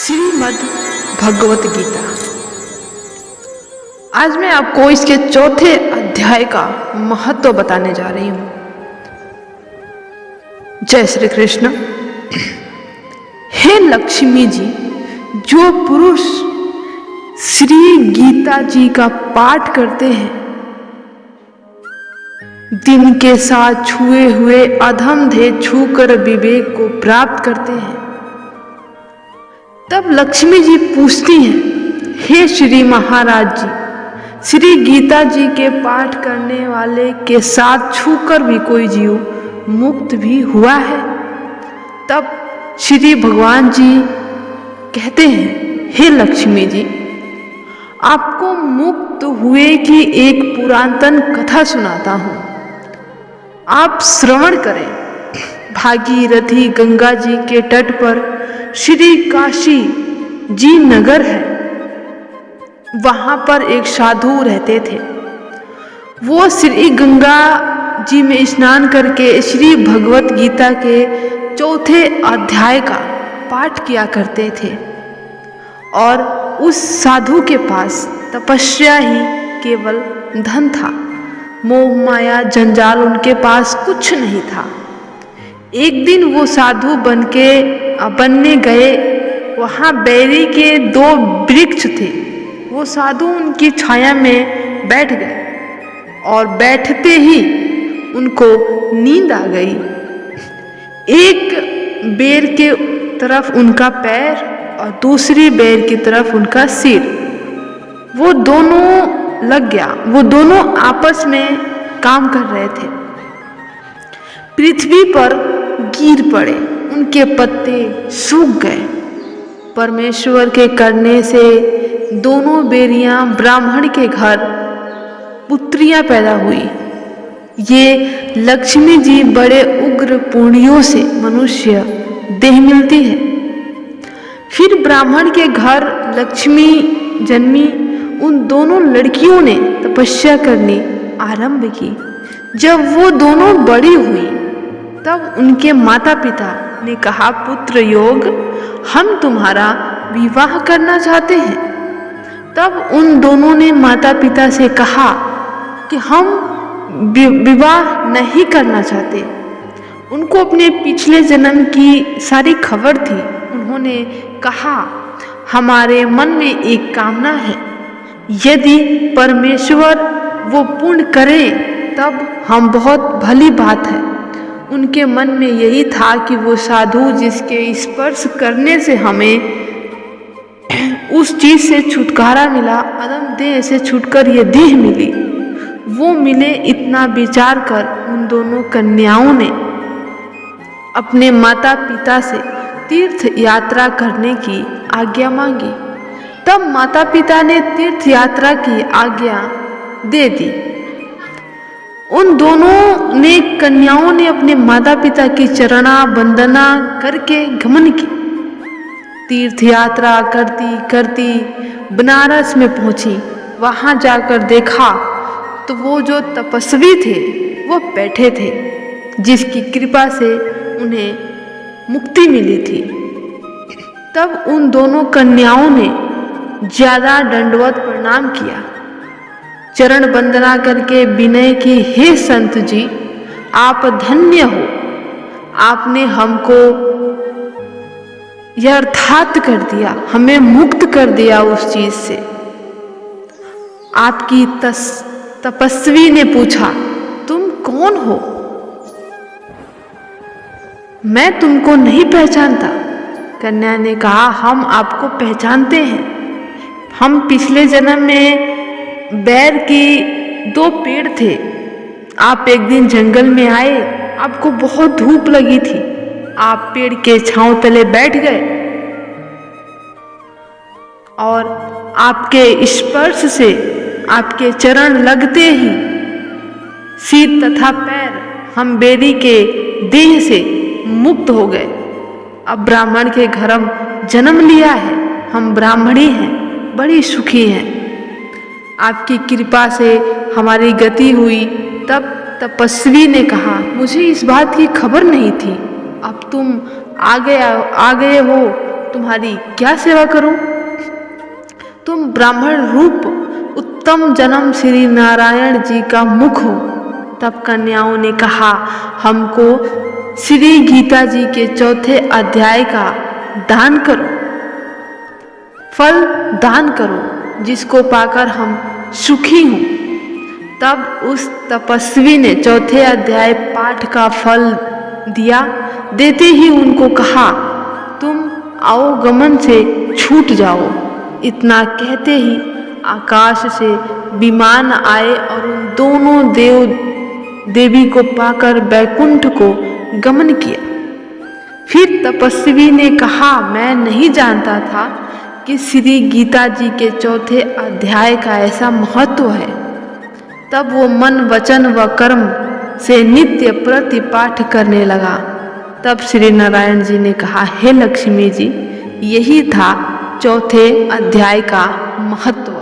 श्रीमद् भगवत गीता। आज मैं आपको इसके चौथे अध्याय का महत्व बताने जा रही हूं। जय श्री कृष्ण। हे लक्ष्मी जी, जो पुरुष श्री गीता जी का पाठ करते हैं, दिन के साथ छुए हुए अधम ध्येय छूकर विवेक को प्राप्त करते हैं, तब लक्ष्मी जी पूछती हैं, हे श्री महाराज जी, श्री गीता जी के पाठ करने वाले के साथ छूकर भी कोई जीव मुक्त भी हुआ है? तब श्री भगवान जी कहते हैं, हे लक्ष्मी जी, आपको मुक्त हुए की एक पुरातन कथा सुनाता हूं, आप श्रवण करें। भागीरथी गंगा जी के तट पर श्री काशी जी नगर है। वहां पर एक साधु रहते थे। वो श्री गंगा जी में स्नान करके श्री भगवत गीता के चौथे अध्याय का पाठ किया करते थे, और उस साधु के पास तपस्या ही केवल धन था। मोह माया जंजाल उनके पास कुछ नहीं था। एक दिन वो साधु बनने गए। वहाँ बैरी के 2 वृक्ष थे। वो साधु उनकी छाया में बैठ गए और बैठते ही उनको नींद आ गई। एक बेर के तरफ उनका पैर और दूसरी बेर की तरफ उनका सिर, वो दोनों लग गया। वो दोनों आपस में काम कर रहे थे। पृथ्वी पर गिर पड़े, उनके पत्ते सूख गए। परमेश्वर के करने से दोनों बेरियां ब्राह्मण के घर पुत्रियां पैदा हुई। ये लक्ष्मी जी बड़े उग्र पुण्यों से मनुष्य देह मिलती है। फिर ब्राह्मण के घर लक्ष्मी जन्मी। उन दोनों लड़कियों ने तपस्या करनी आरंभ की। जब वो दोनों बड़ी हुई, तब उनके माता पिता ने कहा, पुत्र योग, हम तुम्हारा विवाह करना चाहते हैं। तब उन दोनों ने माता पिता से कहा कि हम विवाह नहीं करना चाहते। उनको अपने पिछले जन्म की सारी खबर थी। उन्होंने कहा, हमारे मन में एक कामना है, यदि परमेश्वर वो पूर्ण करे तब हम बहुत भली बात है। उनके मन में यही था कि वो साधु जिसके स्पर्श करने से हमें उस चीज से छुटकारा मिला, अदम देह से छूटकर ये देह मिली, वो मिले। इतना विचार कर उन दोनों कन्याओं ने अपने माता पिता से तीर्थ यात्रा करने की आज्ञा मांगी। तब माता पिता ने तीर्थ यात्रा की आज्ञा दे दी। उन दोनों ने कन्याओं ने अपने माता पिता की चरणा वंदना करके गमन की। तीर्थ यात्रा करती करती बनारस में पहुंची। वहां जाकर देखा तो वो जो तपस्वी थे वो बैठे थे, जिसकी कृपा से उन्हें मुक्ति मिली थी। तब उन दोनों कन्याओं ने ज्यादा दंडवत प्रणाम किया, चरण वंदना करके विनय की, हे संत जी, आप धन्य हो। आपने हमको यथार्थ कर दिया, हमें मुक्त कर दिया उस चीज से। आपकी तपस्वी ने पूछा, तुम कौन हो? मैं तुमको नहीं पहचानता। कन्या ने कहा, हम आपको पहचानते हैं। हम पिछले जन्म में बैर की 2 पेड़ थे। आप एक दिन जंगल में आए, आपको बहुत धूप लगी थी। आप पेड़ के छांव तले बैठ गए और आपके स्पर्श से आपके चरण लगते ही सिर तथा पैर हम बेरी के देह से मुक्त हो गए। अब ब्राह्मण के घर जन्म लिया है, हम ब्राह्मणी हैं, बड़ी सुखी हैं। आपकी कृपा से हमारी गति हुई। तब तपस्वी ने कहा, मुझे इस बात की खबर नहीं थी। अब तुम आ गए हो तुम्हारी क्या सेवा करूं? तुम ब्राह्मण रूप उत्तम जन्म श्री नारायण जी का मुख हो। तब कन्याओं ने कहा, हमको श्री गीता जी के 4थे अध्याय का दान करो, फल दान करो, जिसको पाकर हम सुखी हों। तब उस तपस्वी ने 4थे अध्याय पाठ का फल दिया। देते ही उनको कहा, तुम अवगमन से छूट जाओ। इतना कहते ही आकाश से विमान आए और उन दोनों देवी को पाकर बैकुंठ को गमन किया। फिर तपस्वी ने कहा, मैं नहीं जानता था कि श्री गीता जी के 4थे अध्याय का ऐसा महत्व है। तब वो मन वचन व कर्म से नित्य प्रति पाठ करने लगा। तब श्री नारायण जी ने कहा, हे लक्ष्मी जी, यही था 4थे अध्याय का महत्व।